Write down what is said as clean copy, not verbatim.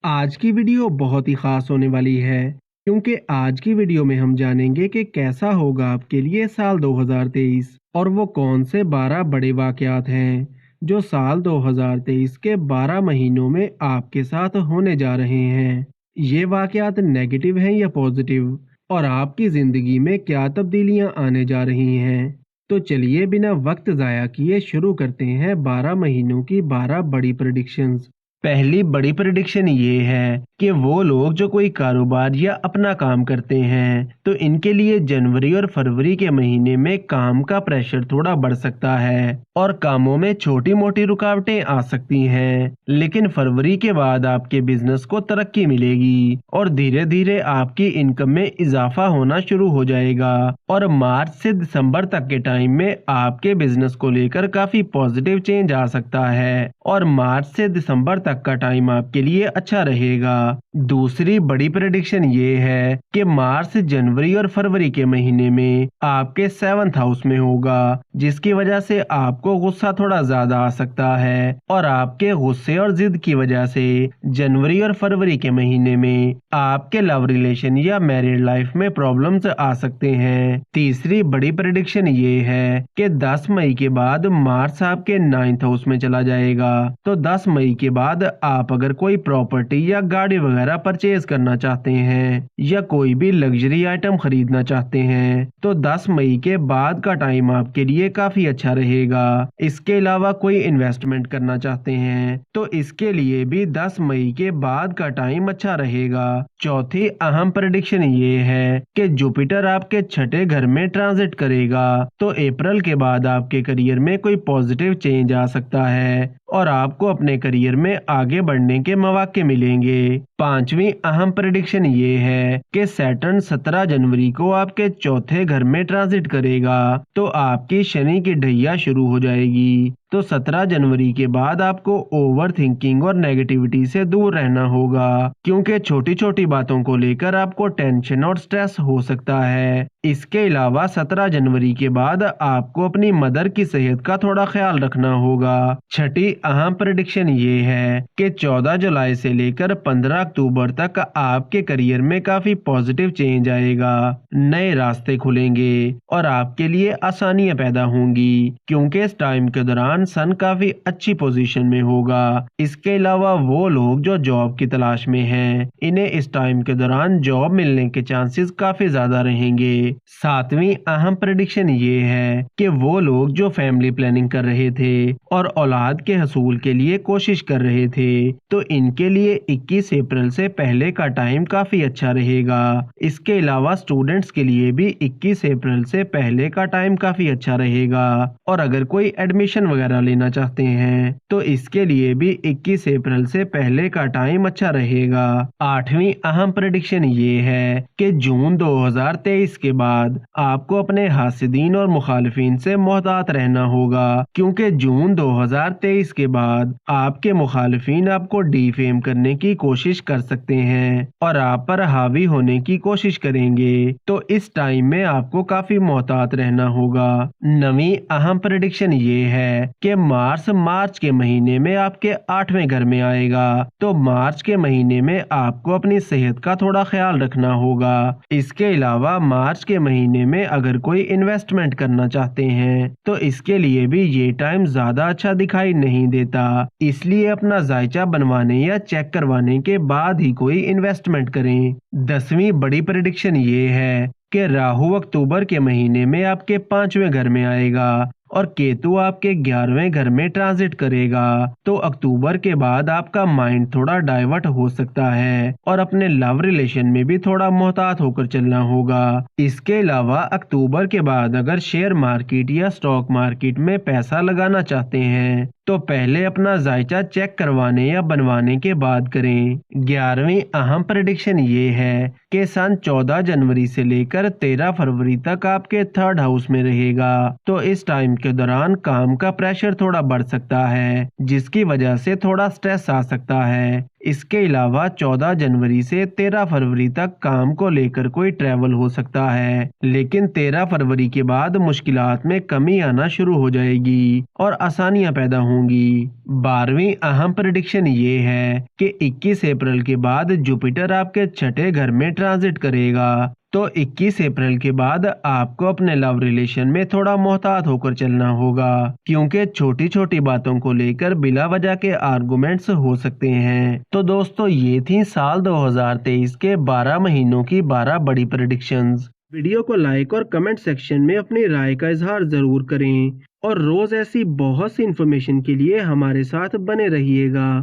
आज की वीडियो बहुत ही खास होने वाली है क्योंकि आज की वीडियो में हम जानेंगे कि कैसा होगा आपके लिए साल 2023 और वो कौन से 12 बड़े वाकयात हैं जो साल 2023 के 12 महीनों में आपके साथ होने जा रहे हैं। ये वाकयात नेगेटिव हैं या पॉजिटिव और आपकी ज़िंदगी में क्या तब्दीलियां आने जा रही हैं। तो चलिए बिना वक्त ज़ाया किए शुरू करते हैं 12 महीनों की 12 बड़ी प्रेडिक्शंस। पहली बड़ी प्रेडिक्शन ये है कि वो लोग जो कोई कारोबार या अपना काम करते हैं तो इनके लिए जनवरी और फरवरी के महीने में काम का प्रेशर थोड़ा बढ़ सकता है और कामों में छोटी मोटी रुकावटें आ सकती हैं, लेकिन फरवरी के बाद आपके बिजनेस को तरक्की मिलेगी और धीरे धीरे आपकी इनकम में इजाफा होना शुरू हो जाएगा और मार्च से दिसंबर तक के टाइम में आपके बिजनेस को लेकर काफी पॉजिटिव चेंज आ सकता है और मार्च से दिसंबर तक का टाइम आपके लिए अच्छा रहेगा। दूसरी बड़ी प्रेडिक्शन ये है कि मार्च, जनवरी और फरवरी के महीने में आपके 7th हाउस में होगा, जिसकी वजह से आपको गुस्सा थोड़ा ज्यादा आ सकता है और आपके गुस्से और जिद की वजह से जनवरी और फरवरी के महीने में आपके लव रिलेशन या मैरिड लाइफ में प्रॉब्लम्स आ सकते हैं। तीसरी बड़ी प्रेडिक्शन ये है कि 10 मई के बाद मार्स आपके 9th हाउस में चला जाएगा, तो 10 मई के बाद आप अगर कोई प्रॉपर्टी या गाड़ी वगैरह परचेज करना चाहते हैं या कोई भी लग्जरी आइटम खरीदना चाहते हैं तो 10 मई के बाद का टाइम आपके लिए काफी अच्छा रहेगा। इसके अलावा कोई इन्वेस्टमेंट करना चाहते हैं तो इसके लिए भी 10 मई के बाद का टाइम अच्छा रहेगा। चौथी अहम प्रेडिक्शन ये है कि जुपिटर आपके 6ठे घर में ट्रांजिट करेगा, तो अप्रैल के बाद आपके करियर में कोई पॉजिटिव चेंज आ सकता है और आपको अपने करियर में आगे बढ़ने के मौके मिलेंगे। पांचवी अहम प्रेडिक्शन ये है कि सैटर्न 17 जनवरी को आपके 4थे घर में ट्रांजिट करेगा, तो आपकी शनि की ढैया शुरू हो जाएगी। तो 17 जनवरी के बाद आपको ओवर थिंकिंग और नेगेटिविटी से दूर रहना होगा, क्योंकि छोटी छोटी बातों को लेकर आपको टेंशन और स्ट्रेस हो सकता है। इसके अलावा 17 जनवरी के बाद आपको अपनी मदर की सेहत का थोड़ा ख्याल रखना होगा। छठी अहम प्रेडिक्शन ये है कि 14 जुलाई से लेकर 15 अक्टूबर तक आपके करियर में काफी पॉजिटिव चेंज आएगा, नए रास्ते खुलेंगे और आपके लिए आसानियां पैदा होंगी, क्योंकि इस टाइम के दौरान सन काफी अच्छी पोजीशन में होगा। इसके अलावा वो लोग जो जॉब की तलाश में हैं, इन्हें इस टाइम के दौरान जॉब मिलने के चांसेस काफी ज्यादा रहेंगे। सातवीं अहम प्रेडिक्शन ये है कि वो लोग जो फैमिली प्लानिंग कर रहे थे और औलाद के हसूल के लिए कोशिश कर रहे थे तो इनके लिए 21 अप्रैल से पहले का टाइम काफी अच्छा रहेगा। इसके अलावा स्टूडेंट्स के लिए भी 21 अप्रैल से पहले का टाइम काफी अच्छा रहेगा और अगर कोई एडमिशन वगैरह लेना चाहते हैं तो इसके लिए भी 21 अप्रैल से पहले का टाइम अच्छा रहेगा। आठवीं अहम प्रेडिक्शन ये है कि जून 2023 के बाद आपको अपने हासिदीन और मुखालिफिन से मोहतात रहना होगा, क्योंकि जून 2023 के बाद आपके मुखालिफिन आपको डिफेम करने की कोशिश कर सकते हैं और आप पर हावी होने की कोशिश करेंगे, तो इस टाइम में आपको काफी मोहतात रहना होगा। नवीं अहम प्रेडिक्शन ये है कि मार्च के महीने में आपके 8वें घर में आएगा, तो मार्च के महीने में आपको अपनी सेहत का थोड़ा ख्याल रखना होगा। इसके अलावा मार्च के महीने में अगर कोई इन्वेस्टमेंट करना चाहते हैं तो इसके लिए भी ये टाइम ज्यादा अच्छा दिखाई नहीं देता, इसलिए अपना जायचा बनवाने या चेक करवाने के बाद ही कोई इन्वेस्टमेंट करें। 10वीं बड़ी प्रेडिक्शन ये है कि राहु अक्टूबर के महीने में आपके 5वें घर में आएगा और केतु आपके 11वें घर में ट्रांजिट करेगा, तो अक्टूबर के बाद आपका माइंड थोड़ा डाइवर्ट हो सकता है और अपने लव रिलेशन में भी थोड़ा मोहतात होकर चलना होगा। इसके अलावा अक्टूबर के बाद अगर शेयर मार्केट या स्टॉक मार्केट में पैसा लगाना चाहते हैं तो पहले अपना जायचा चेक करवाने या बनवाने के बाद करें। 11वीं अहम प्रेडिक्शन ये है कि सन 14 जनवरी से लेकर 13 फरवरी तक आपके 3rd हाउस में रहेगा, तो इस टाइम के दौरान काम का प्रेशर थोड़ा बढ़ सकता है, जिसकी वजह से थोड़ा स्ट्रेस आ सकता है। इसके अलावा 14 जनवरी से 13 फरवरी तक काम को लेकर कोई ट्रैवल हो सकता है, लेकिन 13 फरवरी के बाद मुश्किलात में कमी आना शुरू हो जाएगी और आसानियां पैदा होंगी। 12वीं अहम प्रेडिक्शन ये है कि 21 अप्रैल के बाद जुपिटर आपके छठे घर में ट्रांजिट करेगा, तो 21 अप्रैल के बाद आपको अपने लव रिलेशन में थोड़ा मोहतात होकर चलना होगा, क्योंकि छोटी छोटी बातों को लेकर बिला वजह के आर्गुमेंट्स हो सकते हैं। तो दोस्तों, ये थी साल 2023 के 12 महीनों की 12 बड़ी प्रेडिक्शंस। वीडियो को लाइक और कमेंट सेक्शन में अपनी राय का इजहार जरूर करें और रोज ऐसी बहुत सी इन्फॉर्मेशन के लिए हमारे साथ बने रहिएगा।